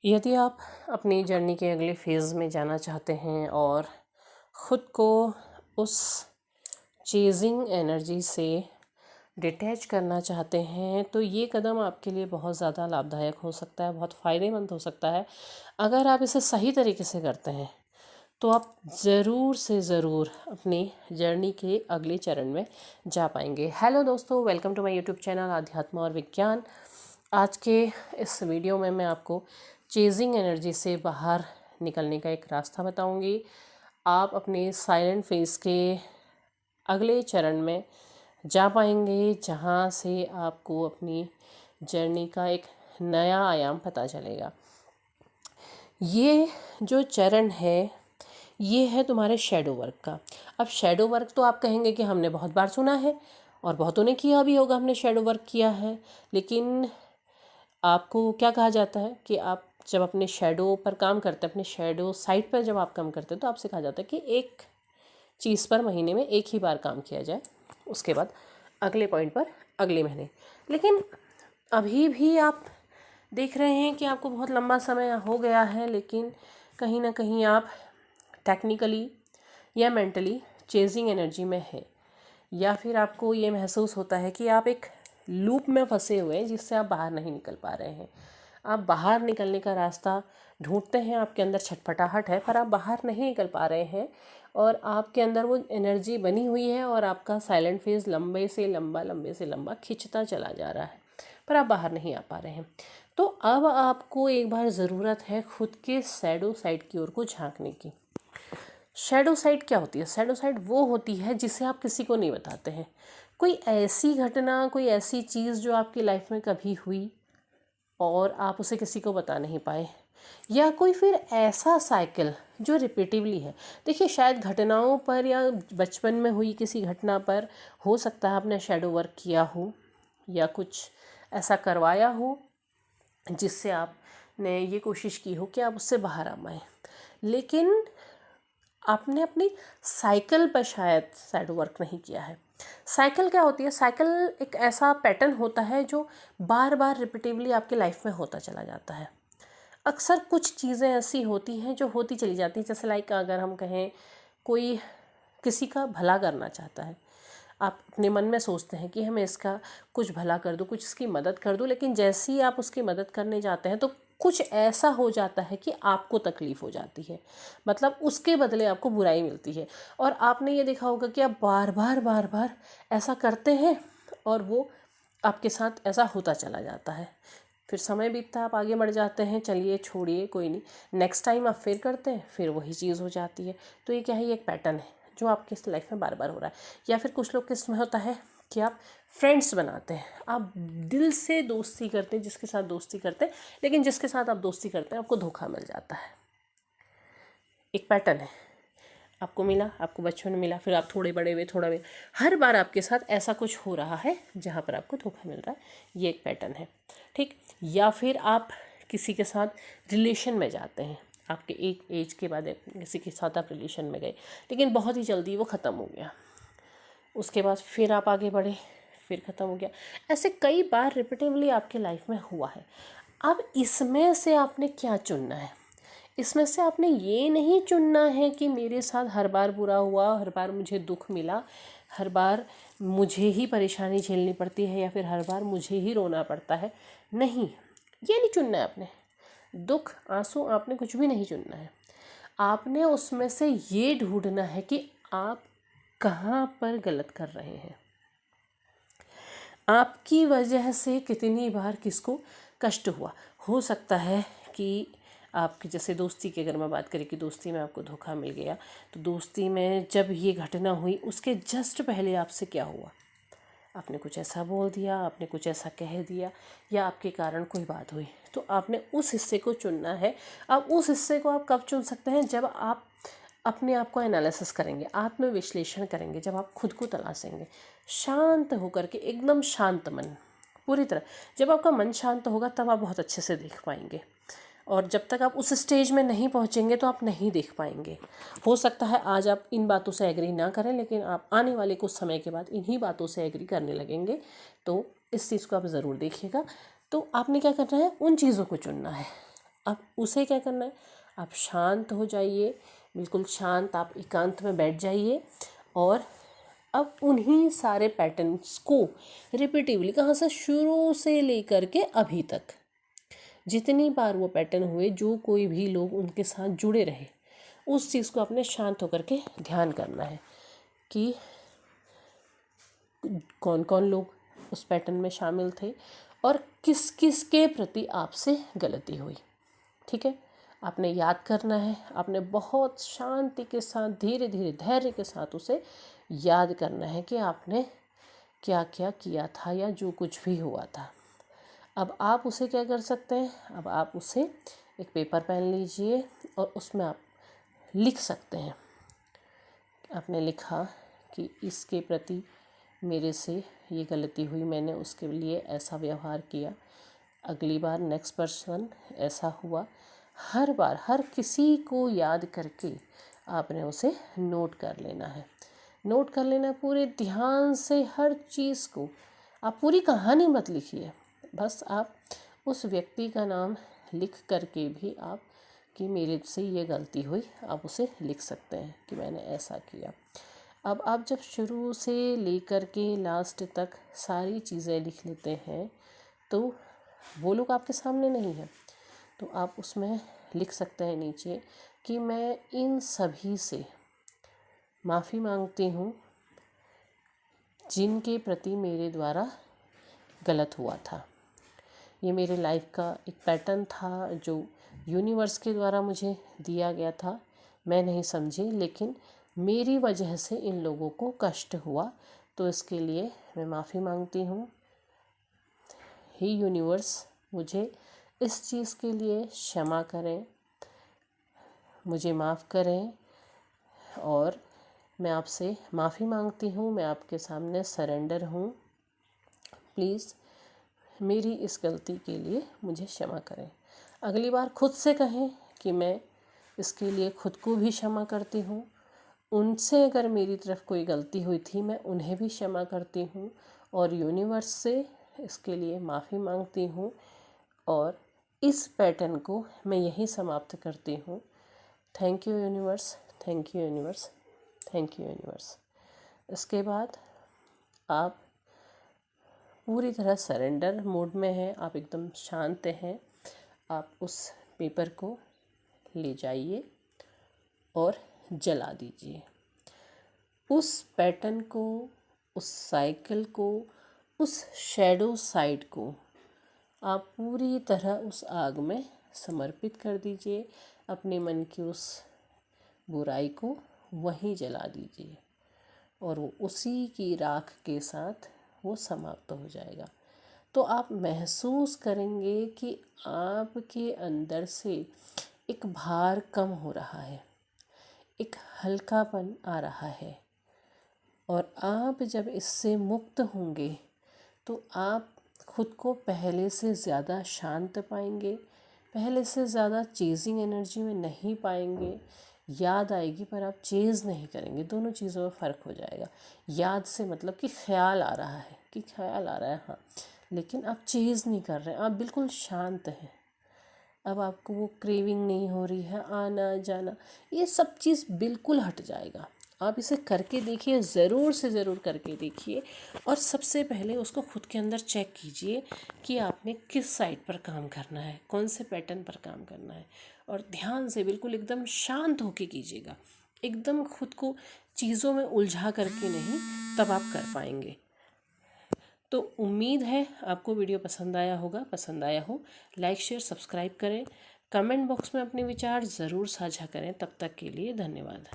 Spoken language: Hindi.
यदि आप अपनी जर्नी के अगले फेज़ में जाना चाहते हैं और ख़ुद को उस चेजिंग एनर्जी से डिटैच करना चाहते हैं तो ये कदम आपके लिए बहुत ज़्यादा लाभदायक हो सकता है, बहुत फ़ायदेमंद हो सकता है। अगर आप इसे सही तरीके से करते हैं तो आप ज़रूर से ज़रूर अपनी जर्नी के अगले चरण में जा पाएंगे। हेलो दोस्तों, welcome to my YouTube channel अध्यात्म और विज्ञान। आज के इस वीडियो में मैं आपको चेजिंग एनर्जी से बाहर निकलने का एक रास्ता बताऊंगी। आप अपने साइलेंट फेज़ के अगले चरण में जा पाएंगे जहां से आपको अपनी जर्नी का एक नया आयाम पता चलेगा। ये जो चरण है ये है तुम्हारे शैडो वर्क का। अब शैडो वर्क तो आप कहेंगे कि हमने बहुत बार सुना है और बहुतों ने किया भी होगा, हमने शैडो वर्क किया है, लेकिन आपको क्या कहा जाता है कि आप जब अपने शैडो पर काम करते हैं, अपने शैडो साइड पर जब आप काम करते हैं तो आपसे कहा जाता है कि एक चीज़ पर महीने में एक ही बार काम किया जाए, उसके बाद अगले पॉइंट पर अगले महीने। लेकिन अभी भी आप देख रहे हैं कि आपको बहुत लंबा समय हो गया है, लेकिन कहीं ना कहीं आप टेक्निकली या मेंटली चेजिंग एनर्जी में है, या फिर आपको ये महसूस होता है कि आप एक लूप में फंसे हुए हैं जिससे आप बाहर नहीं निकल पा रहे हैं। आप बाहर निकलने का रास्ता ढूंढते हैं, आपके अंदर छटपटाहट है पर आप बाहर नहीं निकल पा रहे हैं और आपके अंदर वो एनर्जी बनी हुई है और आपका साइलेंट फेज लंबे से लंबा खिंचता चला जा रहा है पर आप बाहर नहीं आ पा रहे हैं। तो अब आपको एक बार ज़रूरत है खुद के शैडो साइड की ओर को झांकने की। शैडो साइड क्या होती है? शैडो साइड वो होती है जिसे आप किसी को नहीं बताते हैं। कोई ऐसी घटना, कोई ऐसी चीज़ जो आपकी लाइफ में कभी हुई और आप उसे किसी को बता नहीं पाए, या कोई फिर ऐसा साइकिल जो रिपीटिवली है। देखिए, शायद घटनाओं पर या बचपन में हुई किसी घटना पर हो सकता है आपने शैडो वर्क किया हो या कुछ ऐसा करवाया हो जिससे आपने ये कोशिश की हो कि आप उससे बाहर आ पाएँ, लेकिन आपने अपनी साइकिल पर शायद शैडो वर्क नहीं किया है। साइकिल क्या होती है? साइकिल एक ऐसा पैटर्न होता है जो बार बार रिपीटिवली आपके लाइफ में होता चला जाता है। अक्सर कुछ चीज़ें ऐसी होती हैं जो होती चली जाती हैं, जैसे लाइक अगर हम कहें कोई किसी का भला करना चाहता है, आप अपने मन में सोचते हैं कि हमें इसका कुछ भला कर दूं, कुछ इसकी मदद कर दूं, लेकिन जैसे ही आप उसकी मदद करने जाते हैं तो कुछ ऐसा हो जाता है कि आपको तकलीफ़ हो जाती है, मतलब उसके बदले आपको बुराई मिलती है। और आपने ये देखा होगा कि आप बार बार ऐसा करते हैं और वो आपके साथ ऐसा होता चला जाता है। फिर समय बीतता है, आप आगे बढ़ जाते हैं, चलिए छोड़िए कोई नहीं, नेक्स्ट टाइम आप फिर करते हैं, फिर वही चीज़ हो जाती है। तो ये क्या है? ये एक पैटर्न है जो आपकी लाइफ में बार बार हो रहा है। या फिर कुछ लोग किस में होता है कि आप फ्रेंड्स बनाते हैं, आप दिल से दोस्ती करते हैं जिसके साथ दोस्ती करते हैं, लेकिन जिसके साथ आप दोस्ती करते हैं आपको धोखा मिल जाता है। एक पैटर्न है, आपको मिला, आपको बचपन में मिला, फिर आप थोड़े बड़े हुए, थोड़ा हुए, हर बार आपके साथ ऐसा कुछ हो रहा है जहाँ पर आपको धोखा मिल रहा है। ये एक पैटर्न है, ठीक। या फिर आप किसी के साथ रिलेशन में जाते हैं, आपके एक एज के बाद किसी के साथ आप रिलेशन में गए, लेकिन बहुत ही जल्दी वो ख़त्म हो गया, उसके बाद फिर आप आगे बढ़े, फिर ख़त्म हो गया। ऐसे कई बार रिपीटिवली आपके लाइफ में हुआ है। अब इसमें से आपने क्या चुनना है? इसमें से आपने ये नहीं चुनना है कि मेरे साथ हर बार बुरा हुआ, हर बार मुझे दुख मिला, हर बार मुझे ही परेशानी झेलनी पड़ती है, या फिर हर बार मुझे ही रोना पड़ता है। नहीं, ये नहीं चुनना है आपने। दुख, आंसू, आपने कुछ भी नहीं चुनना है। आपने उसमें से ये ढूंढना है कि आप कहाँ पर गलत कर रहे हैं, आपकी वजह से कितनी बार किसको कष्ट हुआ। हो सकता है कि आपकी, जैसे दोस्ती की अगर मैं बात करें कि दोस्ती में आपको धोखा मिल गया, तो दोस्ती में जब ये घटना हुई उसके जस्ट पहले आपसे क्या हुआ? आपने कुछ ऐसा बोल दिया, आपने कुछ ऐसा कह दिया, या आपके कारण कोई बात हुई, तो आपने उस हिस्से को चुनना है। अब उस हिस्से को आप कब चुन सकते हैं? जब आप अपने आप को एनालिसिस करेंगे, आत्मविश्लेषण करेंगे, जब आप खुद को तलाशेंगे शांत होकर के, एकदम शांत मन, पूरी तरह। जब आपका मन शांत होगा तब आप बहुत अच्छे से देख पाएंगे, और जब तक आप उस स्टेज में नहीं पहुंचेंगे तो आप नहीं देख पाएंगे। हो सकता है आज आप इन बातों से एग्री ना करें, लेकिन आप आने वाले कुछ समय के बाद इन्हीं बातों से एग्री करने लगेंगे, तो इस चीज़ को आप ज़रूर देखिएगा। तो आपने क्या करना है? उन चीज़ों को चुनना है, अब उसे क्या करना है, आप शांत हो जाइए, बिल्कुल शांत, आप एकांत में बैठ जाइए और अब उन्हीं सारे पैटर्न्स को रिपीटिवली, कहाँ से, शुरू से लेकर के अभी तक जितनी बार वो पैटर्न हुए, जो कोई भी लोग उनके साथ जुड़े रहे, उस चीज़ को आपने शांत होकर के ध्यान करना है कि कौन कौन लोग उस पैटर्न में शामिल थे और किस किस के प्रति आपसे गलती हुई। ठीक है, आपने याद करना है, आपने बहुत शांति के साथ, धीरे धीरे, धैर्य के साथ उसे याद करना है कि आपने क्या क्या किया था या जो कुछ भी हुआ था। अब आप उसे क्या कर सकते हैं, अब आप उसे एक पेपर पेन लीजिए और उसमें आप लिख सकते हैं। आपने लिखा कि इसके प्रति मेरे से ये गलती हुई, मैंने उसके लिए ऐसा व्यवहार किया, अगली बार नेक्स्ट पर्सन ऐसा हुआ। हर बार हर किसी को याद करके आपने उसे नोट कर लेना है, नोट कर लेना पूरे ध्यान से हर चीज़ को। आप पूरी कहानी मत लिखिए, बस आप उस व्यक्ति का नाम लिख करके भी आप कि मेरे से ये गलती हुई, आप उसे लिख सकते हैं कि मैंने ऐसा किया। अब आप जब शुरू से लेकर के लास्ट तक सारी चीज़ें लिख लेते हैं तो वो लोग आपके सामने नहीं है, तो आप उसमें लिख सकते हैं नीचे कि मैं इन सभी से माफ़ी मांगती हूँ जिनके प्रति मेरे द्वारा गलत हुआ था। ये मेरे लाइफ का एक पैटर्न था जो यूनिवर्स के द्वारा मुझे दिया गया था, मैं नहीं समझी, लेकिन मेरी वजह से इन लोगों को कष्ट हुआ, तो इसके लिए मैं माफ़ी मांगती हूँ। हे यूनिवर्स, मुझे इस चीज़ के लिए क्षमा करें, मुझे माफ़ करें और मैं आपसे माफ़ी मांगती हूँ, मैं आपके सामने सरेंडर हूँ, प्लीज़ मेरी इस गलती के लिए मुझे क्षमा करें। अगली बार खुद से कहें कि मैं इसके लिए खुद को भी क्षमा करती हूँ, उनसे अगर मेरी तरफ कोई गलती हुई थी मैं उन्हें भी क्षमा करती हूँ और यूनिवर्स से इसके लिए माफ़ी मांगती हूँ और इस पैटर्न को मैं यहीं समाप्त करती हूँ। Thank you universe, thank you universe, thank you universe. इसके बाद आप पूरी तरह सरेंडर मोड में हैं, आप एकदम शांत हैं। आप उस पेपर को ले जाइए और जला दीजिए। उस पैटर्न को, उस साइकिल को, उस शैडो साइड को आप पूरी तरह उस आग में समर्पित कर दीजिए। अपने मन की उस बुराई को वहीं जला दीजिए और वो उसी की राख के साथ वो समाप्त हो जाएगा। तो आप महसूस करेंगे कि आपके अंदर से एक भार कम हो रहा है, एक हल्कापन आ रहा है और आप जब इससे मुक्त होंगे तो आप खुद को पहले से ज़्यादा शांत पाएंगे, पहले से ज़्यादा चेजिंग एनर्जी में नहीं पाएंगे। याद आएगी पर आप चेज़ नहीं करेंगे, दोनों चीज़ों में फ़र्क हो जाएगा। याद से मतलब कि ख्याल आ रहा है, कि ख्याल आ रहा है हाँ, लेकिन आप चेज़ नहीं कर रहे हैं, आप बिल्कुल शांत हैं। अब आपको वो क्रेविंग नहीं हो रही है, आना जाना, ये सब चीज़ बिल्कुल हट जाएगा। आप इसे करके देखिए, ज़रूर से ज़रूर करके देखिए और सबसे पहले उसको खुद के अंदर चेक कीजिए कि आपने किस साइड पर काम करना है, कौन से पैटर्न पर काम करना है और ध्यान से बिल्कुल एकदम शांत होके कीजिएगा, एकदम खुद को चीज़ों में उलझा करके नहीं, तब आप कर पाएंगे। तो उम्मीद है आपको वीडियो पसंद आया होगा, पसंद आया हो लाइक शेयर सब्सक्राइब करें, कमेंट बॉक्स में अपने विचार ज़रूर साझा करें। तब तक के लिए धन्यवाद।